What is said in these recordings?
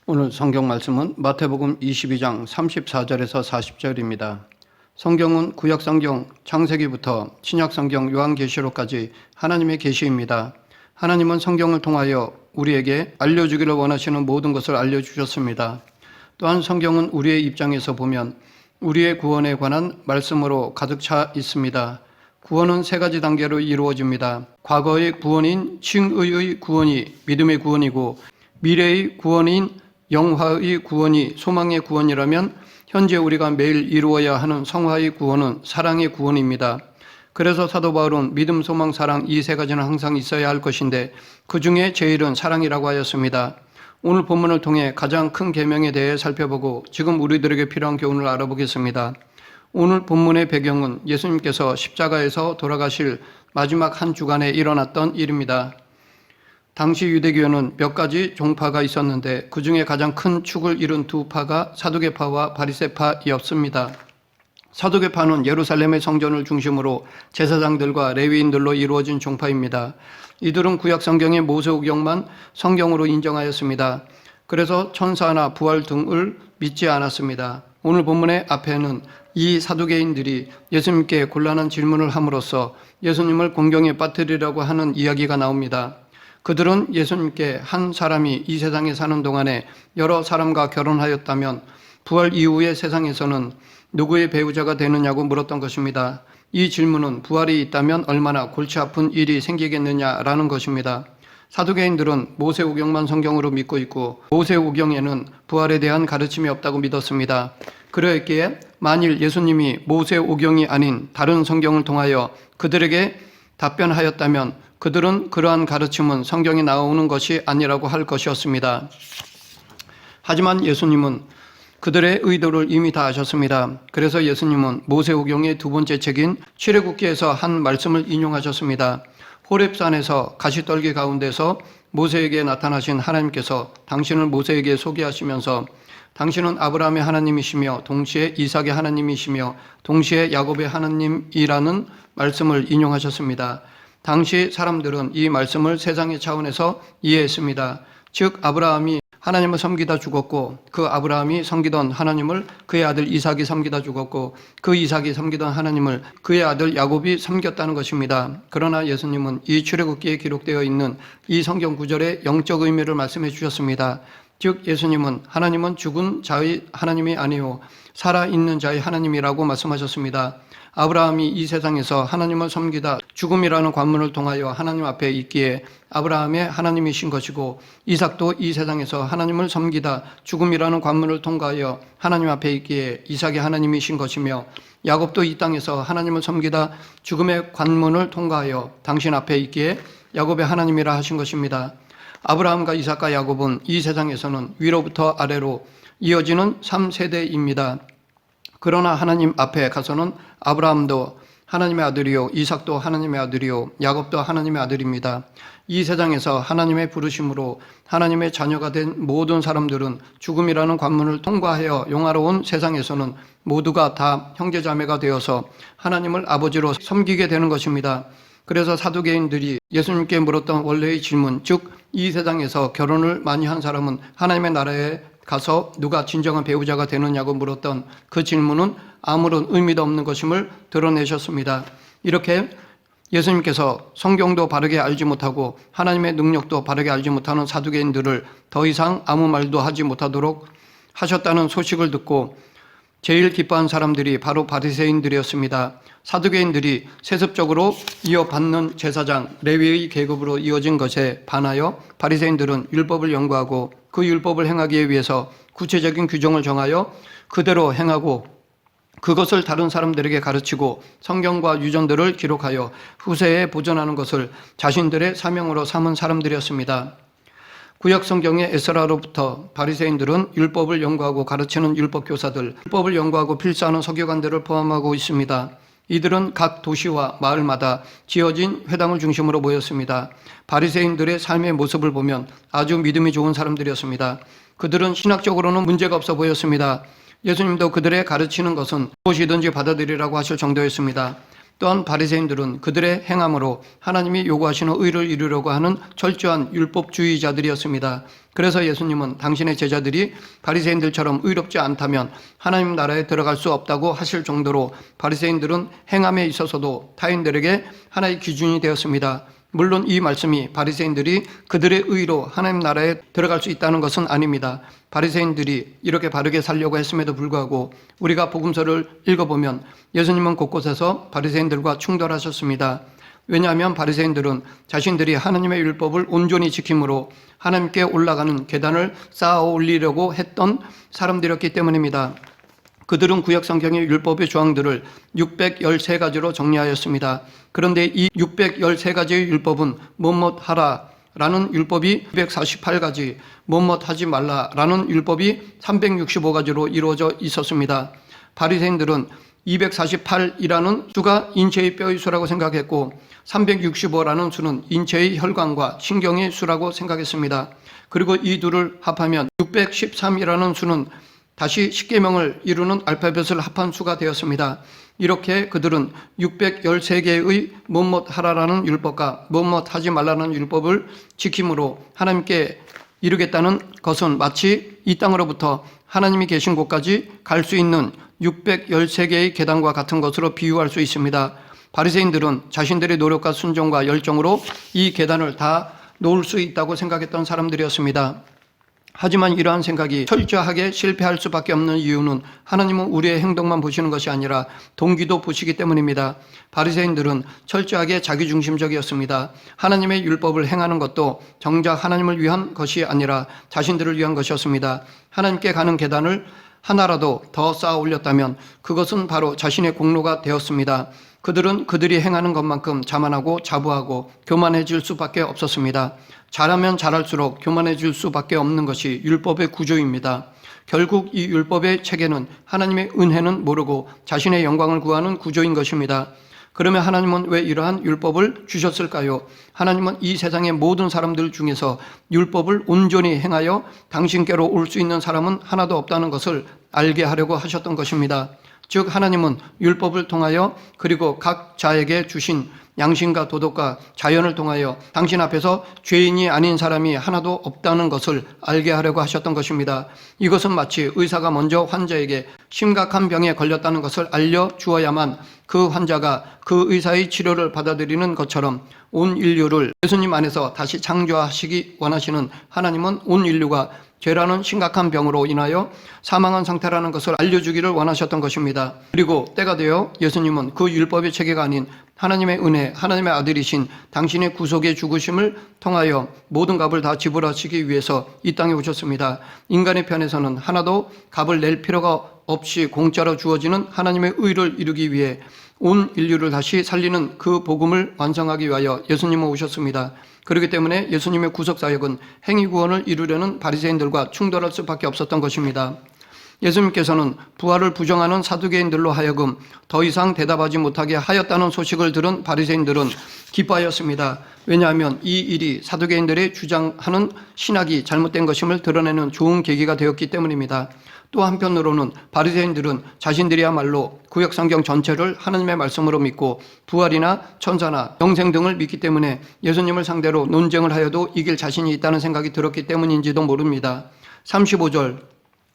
오늘 성경 말씀은 마태복음 22장 34절에서 40절입니다. 성경은 구약성경 창세기부터 신약성경 요한계시록까지 하나님의 계시입니다. 하나님은 성경을 통하여 우리에게 알려주기를 원하시는 모든 것을 알려주셨습니다. 또한 성경은 우리의 입장에서 보면 우리의 구원에 관한 말씀으로 가득 차 있습니다. 구원은 세 가지 단계로 이루어집니다. 과거의 구원인 칭의의 구원이 믿음의 구원이고, 미래의 구원인 영화의 구원이 소망의 구원이라면, 현재 우리가 매일 이루어야 하는 성화의 구원은 사랑의 구원입니다. 그래서 사도 바울은 믿음, 소망, 사랑 이 세 가지는 항상 있어야 할 것인데 그 중에 제일은 사랑이라고 하였습니다. 오늘 본문을 통해 가장 큰 계명에 대해 살펴보고 지금 우리들에게 필요한 교훈을 알아보겠습니다. 오늘 본문의 배경은 예수님께서 십자가에서 돌아가실 마지막 한 주간에 일어났던 일입니다. 당시 유대교회는 몇 가지 종파가 있었는데 그 중에 가장 큰 축을 이룬 두 파가 사두개파와 바리새파였습니다. 사두개파는 예루살렘의 성전을 중심으로 제사장들과 레위인들로 이루어진 종파입니다. 이들은 구약 성경의 모세오경만 성경으로 인정하였습니다. 그래서 천사나 부활 등을 믿지 않았습니다. 오늘 본문의 앞에는 이 사두개인들이 예수님께 곤란한 질문을 함으로써 예수님을 공경에 빠뜨리려고 하는 이야기가 나옵니다. 그들은 예수님께 한 사람이 이 세상에 사는 동안에 여러 사람과 결혼하였다면 부활 이후의 세상에서는 누구의 배우자가 되느냐고 물었던 것입니다. 이 질문은 부활이 있다면 얼마나 골치 아픈 일이 생기겠느냐라는 것입니다. 사두개인들은 모세오경만 성경으로 믿고 있고 모세오경에는 부활에 대한 가르침이 없다고 믿었습니다. 그러했기에 만일 예수님이 모세오경이 아닌 다른 성경을 통하여 그들에게 답변하였다면 그들은 그러한 가르침은 성경에 나오는 것이 아니라고 할 것이었습니다. 하지만 예수님은 그들의 의도를 이미 다 아셨습니다. 그래서 예수님은 모세오경의 두 번째 책인 출애굽기에서 한 말씀을 인용하셨습니다. 호렙산에서 가시떨기 가운데서 모세에게 나타나신 하나님께서 당신을 모세에게 소개하시면서 당신은 아브라함의 하나님이시며 동시에 이삭의 하나님이시며 동시에 야곱의 하나님이라는 말씀을 인용하셨습니다. 당시 사람들은 이 말씀을 세상의 차원에서 이해했습니다. 즉 아브라함이 하나님을 섬기다 죽었고 그 아브라함이 섬기던 하나님을 그의 아들 이삭이 섬기다 죽었고 그 이삭이 섬기던 하나님을 그의 아들 야곱이 섬겼다는 것입니다. 그러나 예수님은 이 출애굽기에 기록되어 있는 이 성경 구절의 영적 의미를 말씀해 주셨습니다. 즉 예수님은 하나님은 죽은 자의 하나님이 아니요 살아있는 자의 하나님이라고 말씀하셨습니다. 아브라함이 이 세상에서 하나님을 섬기다 죽음이라는 관문을 통하여 하나님 앞에 있기에 아브라함의 하나님이신 것이고, 이삭도 이 세상에서 하나님을 섬기다 죽음이라는 관문을 통과하여 하나님 앞에 있기에 이삭의 하나님이신 것이며, 야곱도 이 땅에서 하나님을 섬기다 죽음의 관문을 통과하여 당신 앞에 있기에 야곱의 하나님이라 하신 것입니다. 아브라함과 이삭과 야곱은 이 세상에서는 위로부터 아래로 이어지는 3세대입니다. 그러나 하나님 앞에 가서는 아브라함도 하나님의 아들이요 이삭도 하나님의 아들이요 야곱도 하나님의 아들입니다. 이 세상에서 하나님의 부르심으로 하나님의 자녀가 된 모든 사람들은 죽음이라는 관문을 통과하여 영화로운 세상에서는 모두가 다 형제자매가 되어서 하나님을 아버지로 섬기게 되는 것입니다. 그래서 사두개인들이 예수님께 물었던 원래의 질문, 즉 이 세상에서 결혼을 많이 한 사람은 하나님의 나라에 가서 누가 진정한 배우자가 되느냐고 물었던 그 질문은 아무런 의미도 없는 것임을 드러내셨습니다. 이렇게 예수님께서 성경도 바르게 알지 못하고 하나님의 능력도 바르게 알지 못하는 사두개인들을 더 이상 아무 말도 하지 못하도록 하셨다는 소식을 듣고 제일 기뻐한 사람들이 바로 바리새인들이었습니다. 사두개인들이 세습적으로 이어받는 제사장 레위의 계급으로 이어진 것에 반하여 바리새인들은 율법을 연구하고 그 율법을 행하기 위해서 구체적인 규정을 정하여 그대로 행하고 그것을 다른 사람들에게 가르치고 성경과 유전들을 기록하여 후세에 보존하는 것을 자신들의 사명으로 삼은 사람들이었습니다. 구약 성경의 에스라로부터 바리새인들은 율법을 연구하고 가르치는 율법교사들, 율법을 연구하고 필사하는 서기관들을 포함하고 있습니다. 이들은 각 도시와 마을마다 지어진 회당을 중심으로 모였습니다. 바리새인들의 삶의 모습을 보면 아주 믿음이 좋은 사람들이었습니다. 그들은 신학적으로는 문제가 없어 보였습니다. 예수님도 그들의 가르치는 것은 무엇이든지 받아들이라고 하실 정도였습니다. 또한 바리새인들은 그들의 행함으로 하나님이 요구하시는 의를 이루려고 하는 철저한 율법주의자들이었습니다. 그래서 예수님은 당신의 제자들이 바리새인들처럼 의롭지 않다면 하나님 나라에 들어갈 수 없다고 하실 정도로 바리새인들은 행함에 있어서도 타인들에게 하나의 기준이 되었습니다. 물론 이 말씀이 바리새인들이 그들의 의로 하나님 나라에 들어갈 수 있다는 것은 아닙니다. 바리새인들이 이렇게 바르게 살려고 했음에도 불구하고 우리가 복음서를 읽어보면 예수님은 곳곳에서 바리새인들과 충돌하셨습니다. 왜냐하면 바리새인들은 자신들이 하나님의 율법을 온전히 지킴으로 하나님께 올라가는 계단을 쌓아 올리려고 했던 사람들이었기 때문입니다. 그들은 구약성경의 율법의 조항들을 613가지로 정리하였습니다. 그런데 이 613가지의 율법은 뭐뭐 하라 라는 율법이 248가지, 뭐뭐 하지 말라 라는 율법이 365가지로 이루어져 있었습니다. 바리새인들은 248이라는 수가 인체의 뼈의 수라고 생각했고 365라는 수는 인체의 혈관과 신경의 수라고 생각했습니다. 그리고 이 둘을 합하면 613이라는 수는 다시 십계명을 이루는 알파벳을 합한 수가 되었습니다. 이렇게 그들은 613개의 뭐뭇 하라라는 율법과 뭐뭇 하지 말라는 율법을 지킴으로 하나님께 이루겠다는 것은 마치 이 땅으로부터 하나님이 계신 곳까지 갈 수 있는 613개의 계단과 같은 것으로 비유할 수 있습니다. 바리새인들은 자신들의 노력과 순종과 열정으로 이 계단을 다 놓을 수 있다고 생각했던 사람들이었습니다. 하지만 이러한 생각이 철저하게 실패할 수밖에 없는 이유는 하나님은 우리의 행동만 보시는 것이 아니라 동기도 보시기 때문입니다. 바리새인들은 철저하게 자기중심적이었습니다. 하나님의 율법을 행하는 것도 정작 하나님을 위한 것이 아니라 자신들을 위한 것이었습니다. 하나님께 가는 계단을 하나라도 더 쌓아 올렸다면 그것은 바로 자신의 공로가 되었습니다. 그들은 그들이 행하는 것만큼 자만하고 자부하고 교만해질 수밖에 없었습니다. 잘하면 잘할수록 교만해질 수밖에 없는 것이 율법의 구조입니다. 결국 이 율법의 체계는 하나님의 은혜는 모르고 자신의 영광을 구하는 구조인 것입니다. 그러면 하나님은 왜 이러한 율법을 주셨을까요? 하나님은 이 세상의 모든 사람들 중에서 율법을 온전히 행하여 당신께로 올 수 있는 사람은 하나도 없다는 것을 알게 하려고 하셨던 것입니다. 즉 하나님은 율법을 통하여 그리고 각 자에게 주신 양심과 도덕과 자연을 통하여 당신 앞에서 죄인이 아닌 사람이 하나도 없다는 것을 알게 하려고 하셨던 것입니다. 이것은 마치 의사가 먼저 환자에게 심각한 병에 걸렸다는 것을 알려주어야만 그 환자가 그 의사의 치료를 받아들이는 것처럼 온 인류를 예수님 안에서 다시 창조하시기 원하시는 하나님은 온 인류가 죄라는 심각한 병으로 인하여 사망한 상태라는 것을 알려주기를 원하셨던 것입니다. 그리고 때가 되어 예수님은 그 율법의 체계가 아닌 하나님의 은혜, 하나님의 아들이신 당신의 구속의 죽으심을 통하여 모든 값을 다 지불하시기 위해서 이 땅에 오셨습니다. 인간의 편에서는 하나도 값을 낼 필요가 없이 공짜로 주어지는 하나님의 의를 이루기 위해 온 인류를 다시 살리는 그 복음을 완성하기 위하여 예수님은 오셨습니다. 그렇기 때문에 예수님의 구속사역은 행위구원을 이루려는 바리새인들과 충돌할 수밖에 없었던 것입니다. 예수님께서는 부활을 부정하는 사두개인들로 하여금 더 이상 대답하지 못하게 하였다는 소식을 들은 바리새인들은 기뻐하였습니다. 왜냐하면 이 일이 사두개인들의 주장하는 신학이 잘못된 것임을 드러내는 좋은 계기가 되었기 때문입니다. 또 한편으로는 바리새인들은 자신들이야말로 구약성경 전체를 하나님의 말씀으로 믿고 부활이나 천사나 영생 등을 믿기 때문에 예수님을 상대로 논쟁을 하여도 이길 자신이 있다는 생각이 들었기 때문인지도 모릅니다. 35절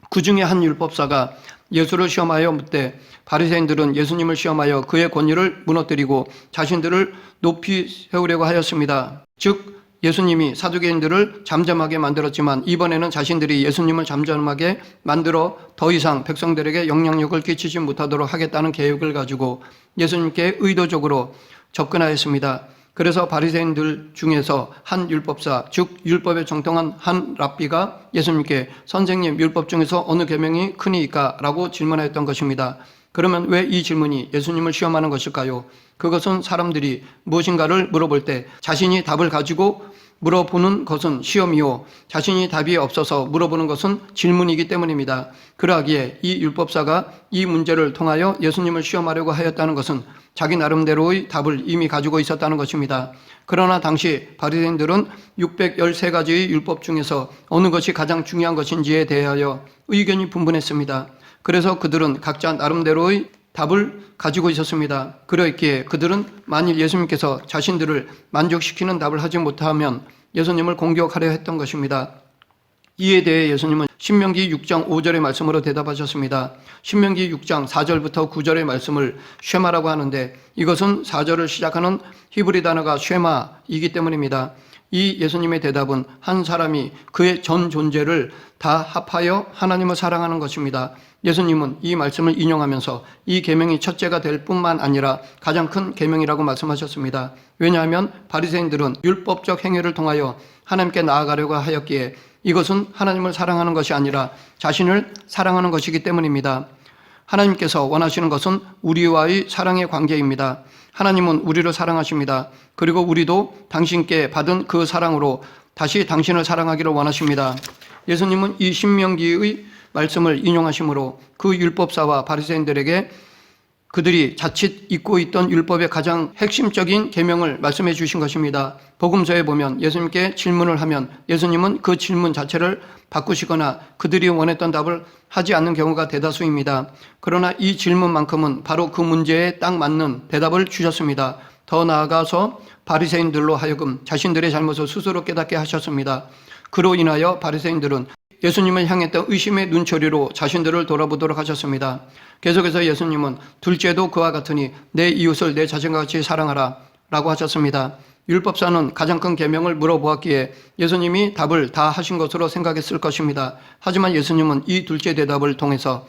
그 중에 한 율법사가 예수를 시험하여 묻되 바리새인들은 예수님을 시험하여 그의 권위를 무너뜨리고 자신들을 높이 세우려고 하였습니다. 즉 예수님이 사두개인들을 잠잠하게 만들었지만 이번에는 자신들이 예수님을 잠잠하게 만들어 더 이상 백성들에게 영향력을 끼치지 못하도록 하겠다는 계획을 가지고 예수님께 의도적으로 접근하였습니다. 그래서 바리새인들 중에서 한 율법사, 즉 율법에 정통한 한 랍비가 예수님께 선생님, 율법 중에서 어느 계명이 크니까? 라고 질문하였던 것입니다. 그러면 왜 이 질문이 예수님을 시험하는 것일까요? 그것은 사람들이 무엇인가를 물어볼 때 자신이 답을 가지고 물어보는 것은 시험이요 자신이 답이 없어서 물어보는 것은 질문이기 때문입니다. 그러하기에 이 율법사가 이 문제를 통하여 예수님을 시험하려고 하였다는 것은 자기 나름대로의 답을 이미 가지고 있었다는 것입니다. 그러나 당시 바리새인들은 613가지의 율법 중에서 어느 것이 가장 중요한 것인지에 대하여 의견이 분분했습니다. 그래서 그들은 각자 나름대로의 답을 가지고 있었습니다. 그러했기에 그들은 만일 예수님께서 자신들을 만족시키는 답을 하지 못하면 예수님을 공격하려 했던 것입니다. 이에 대해 예수님은 신명기 6장 5절의 말씀으로 대답하셨습니다. 신명기 6장 4절부터 9절의 말씀을 쉐마라고 하는데 이것은 4절을 시작하는 히브리 단어가 쉐마이기 때문입니다. 이 예수님의 대답은 한 사람이 그의 전 존재를 다 합하여 하나님을 사랑하는 것입니다. 예수님은 이 말씀을 인용하면서 이 계명이 첫째가 될 뿐만 아니라 가장 큰 계명이라고 말씀하셨습니다. 왜냐하면 바리새인들은 율법적 행위를 통하여 하나님께 나아가려고 하였기에 이것은 하나님을 사랑하는 것이 아니라 자신을 사랑하는 것이기 때문입니다. 하나님께서 원하시는 것은 우리와의 사랑의 관계입니다. 하나님은 우리를 사랑하십니다. 그리고 우리도 당신께 받은 그 사랑으로 다시 당신을 사랑하기를 원하십니다. 예수님은 이 신명기의 말씀을 인용하심으로 그 율법사와 바리새인들에게 그들이 자칫 잊고 있던 율법의 가장 핵심적인 계명을 말씀해 주신 것입니다. 복음서에 보면 예수님께 질문을 하면 예수님은 그 질문 자체를 바꾸시거나 그들이 원했던 답을 하지 않는 경우가 대다수입니다. 그러나 이 질문만큼은 바로 그 문제에 딱 맞는 대답을 주셨습니다. 더 나아가서 바리새인들로 하여금 자신들의 잘못을 스스로 깨닫게 하셨습니다. 그로 인하여 바리새인들은 예수님을 향했던 의심의 눈초리로 자신들을 돌아보도록 하셨습니다. 계속해서 예수님은 둘째도 그와 같으니 내 이웃을 내 자신과 같이 사랑하라 라고 하셨습니다. 율법사는 가장 큰 계명을 물어보았기에 예수님이 답을 다 하신 것으로 생각했을 것입니다. 하지만 예수님은 이 둘째 대답을 통해서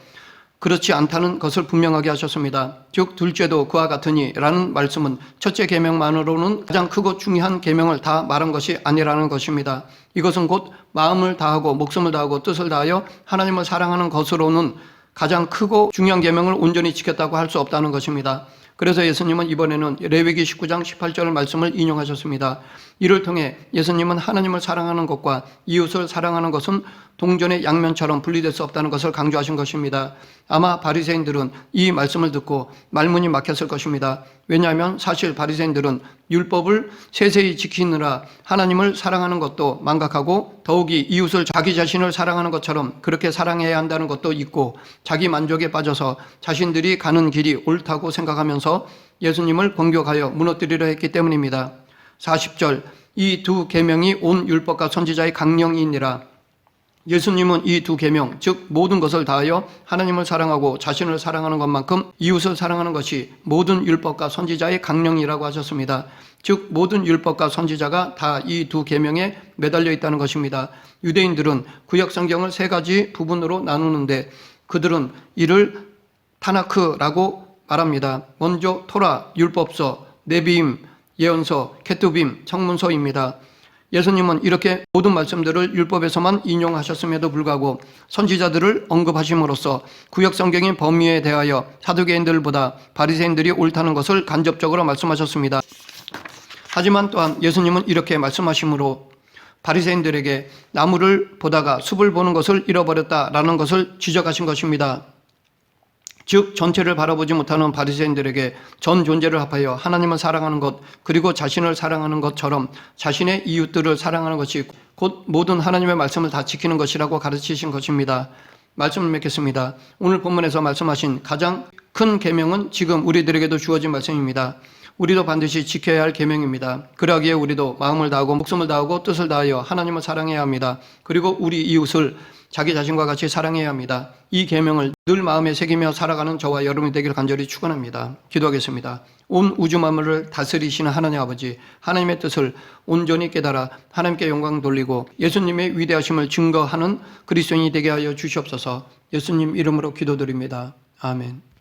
그렇지 않다는 것을 분명하게 하셨습니다. 즉 둘째도 그와 같으니 라는 말씀은 첫째 계명만으로는 가장 크고 중요한 계명을 다 말한 것이 아니라는 것입니다. 이것은 곧 마음을 다하고 목숨을 다하고 뜻을 다하여 하나님을 사랑하는 것으로는 가장 크고 중요한 계명을 온전히 지켰다고 할 수 없다는 것입니다. 그래서 예수님은 이번에는 레위기 19장 18절 말씀을 인용하셨습니다. 이를 통해 예수님은 하나님을 사랑하는 것과 이웃을 사랑하는 것은 동전의 양면처럼 분리될 수 없다는 것을 강조하신 것입니다. 아마 바리새인들은 이 말씀을 듣고 말문이 막혔을 것입니다. 왜냐하면 사실 바리새인들은 율법을 세세히 지키느라 하나님을 사랑하는 것도 망각하고 더욱이 이웃을 자기 자신을 사랑하는 것처럼 그렇게 사랑해야 한다는 것도 있고 자기 만족에 빠져서 자신들이 가는 길이 옳다고 생각하면서 예수님을 공격하여 무너뜨리려 했기 때문입니다. 40절 이 두 계명이 온 율법과 선지자의 강령이니라. 예수님은 이 두 계명, 즉 모든 것을 다하여 하나님을 사랑하고 자신을 사랑하는 것만큼 이웃을 사랑하는 것이 모든 율법과 선지자의 강령이라고 하셨습니다. 즉 모든 율법과 선지자가 다 이 두 계명에 매달려 있다는 것입니다. 유대인들은 구약 성경을 세 가지 부분으로 나누는데 그들은 이를 타나크라고 말합니다. 먼저 토라, 율법서, 네비임, 예언서, 케투빔, 청문서입니다. 예수님은 이렇게 모든 말씀들을 율법에서만 인용하셨음에도 불구하고 선지자들을 언급하심으로써 구약 성경의 범위에 대하여 사두개인들보다 바리새인들이 옳다는 것을 간접적으로 말씀하셨습니다. 하지만 또한 예수님은 이렇게 말씀하심으로 바리새인들에게 나무를 보다가 숲을 보는 것을 잃어버렸다라는 것을 지적하신 것입니다. 즉 전체를 바라보지 못하는 바리새인들에게 전 존재를 합하여 하나님을 사랑하는 것 그리고 자신을 사랑하는 것처럼 자신의 이웃들을 사랑하는 것이 곧 모든 하나님의 말씀을 다 지키는 것이라고 가르치신 것입니다. 말씀을 맺겠습니다. 오늘 본문에서 말씀하신 가장 큰 계명은 지금 우리들에게도 주어진 말씀입니다. 우리도 반드시 지켜야 할 계명입니다. 그러기에 우리도 마음을 다하고 목숨을 다하고 뜻을 다하여 하나님을 사랑해야 합니다. 그리고 우리 이웃을 자기 자신과 같이 사랑해야 합니다. 이 계명을 늘 마음에 새기며 살아가는 저와 여러분이 되기를 간절히 축원합니다. 기도하겠습니다. 온 우주 만물을 다스리시는 하나님 아버지, 하나님의 뜻을 온전히 깨달아 하나님께 영광 돌리고 예수님의 위대하심을 증거하는 그리스도인이 되게 하여 주시옵소서. 예수님 이름으로 기도드립니다. 아멘.